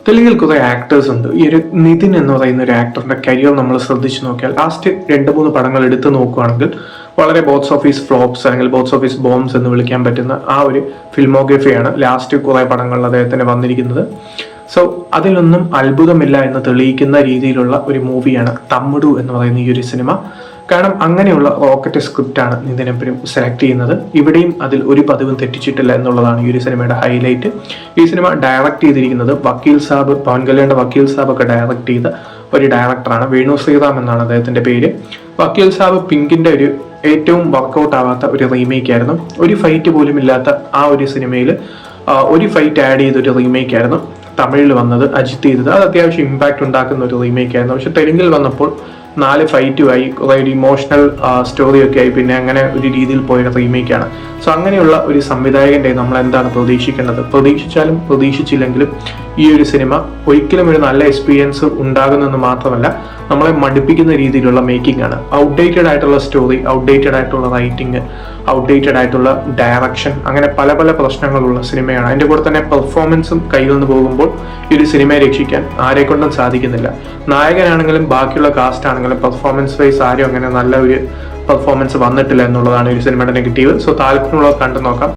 തെലുങ്കിൽ കുറെ ആക്ടേഴ്സ് ഉണ്ട്. ഈ ഒരു നിതിൻ എന്ന് പറയുന്ന ഒരു ആക്ടറിന്റെ കരിയർ നമ്മൾ ശ്രദ്ധിച്ചു നോക്കിയാൽ ലാസ്റ്റ് 2-3 പടങ്ങൾ എടുത്തു നോക്കുകയാണെങ്കിൽ വളരെ ബോക്സ് ഓഫീസ് ഫ്ലോപ്സ് അല്ലെങ്കിൽ ബോക്സ് ഓഫീസ് ബോംബ്സ് എന്ന് വിളിക്കാൻ പറ്റുന്ന ആ ഒരു ഫിൽമോഗ്രഫിയാണ് ലാസ്റ്റ് കുറെ പടങ്ങളിൽ അദ്ദേഹത്തിന് വന്നിരിക്കുന്നത്. സോ അതിലൊന്നും അത്ഭുതമില്ല എന്ന് തെളിയിക്കുന്ന രീതിയിലുള്ള ഒരു മൂവിയാണ് തമ്മിടു എന്ന് പറയുന്ന ഈ ഒരു സിനിമ. കാരണം അങ്ങനെയുള്ള റോക്കറ്റ് സ്ക്രിപ്റ്റാണ് നിതിൻ എപ്പോഴും സെലക്ട് ചെയ്യുന്നത്. ഇവിടെയും അതിൽ ഒരു പതിവും തെറ്റിച്ചിട്ടില്ല എന്നുള്ളതാണ് ഈ ഒരു സിനിമയുടെ ഹൈലൈറ്റ്. ഈ സിനിമ ഡയറക്റ്റ് ചെയ്തിരിക്കുന്നത് വക്കീൽ സാബ്, പവൻ കല്യാണിന്റെ വക്കീൽ സാബ് ഒക്കെ ഡയറക്റ്റ് ചെയ്ത ഒരു ഡയറക്ടറാണ്. വേണു ശ്രീറാം എന്നാണ് അദ്ദേഹത്തിന്റെ പേര്. വക്കീൽ സാബ് പിങ്കിന്റെ ഒരു ഏറ്റവും വർക്കൗട്ട് ആവാത്ത ഒരു റീമേക്ക് ആയിരുന്നു. ഒരു ഫൈറ്റ് പോലും ഇല്ലാത്ത ആ ഒരു സിനിമയിൽ ഒരു ഫൈറ്റ് ആഡ് ചെയ്തൊരു റീമേക്ക് ആയിരുന്നു തമിഴിൽ വന്നത്, അജിത്ത് ചെയ്തത്. അത് അത്യാവശ്യം ഇമ്പാക്ട് ഉണ്ടാക്കുന്ന ഒരു റീമേക്ക് ആയിരുന്നു. പക്ഷെ തെലുങ്കിൽ വന്നപ്പോൾ 4 ഫൈറ്റുമായി കുറെ ഒരു ഇമോഷണൽ സ്റ്റോറിയൊക്കെ ആയി പിന്നെ അങ്ങനെ ഒരു രീതിയിൽ പോയ റീമേക്കാണ്. സോ അങ്ങനെയുള്ള ഒരു സംവിധായകന്റെ നമ്മൾ എന്താണ് പ്രതീക്ഷിക്കേണ്ടത്? പ്രതീക്ഷിച്ചാലും പ്രതീക്ഷിച്ചില്ലെങ്കിലും ഈ ഒരു സിനിമ ഒരിക്കലും ഒരു നല്ല എക്സ്പീരിയൻസ് ഉണ്ടാകുന്നെന്ന് മാത്രമല്ല നമ്മളെ മടുപ്പിക്കുന്ന രീതിയിലുള്ള മേക്കിംഗ് ആണ്. ഔട്ട്ഡേറ്റഡ് ആയിട്ടുള്ള സ്റ്റോറി, ഔട്ട്ഡേറ്റഡ് ആയിട്ടുള്ള റൈറ്റിംഗ്, ഔട്ട്ഡേറ്റഡ് ആയിട്ടുള്ള ഡയറക്ഷൻ, അങ്ങനെ പല പല പ്രശ്നങ്ങളുള്ള സിനിമയാണ്. അതിന്റെ കൂടെ തന്നെ പെർഫോമൻസും കയ്യിൽ നിന്ന് പോകുമ്പോൾ ഈ ഒരു സിനിമയെ രക്ഷിക്കാൻ ആരെക്കൊണ്ടും സാധിക്കുന്നില്ല. നായകനാണെങ്കിലും ബാക്കിയുള്ള കാസ്റ്റ് ആണെങ്കിലും പെർഫോമൻസ് വൈസ് ആരും അങ്ങനെ നല്ല ഒരു പെർഫോമൻസ് വന്നിട്ടില്ല എന്നുള്ളതാണ് ഈ സിനിമയുടെ നെഗറ്റീവ്. സോ താല്പര്യമുള്ളവർ കണ്ടു നോക്കാം.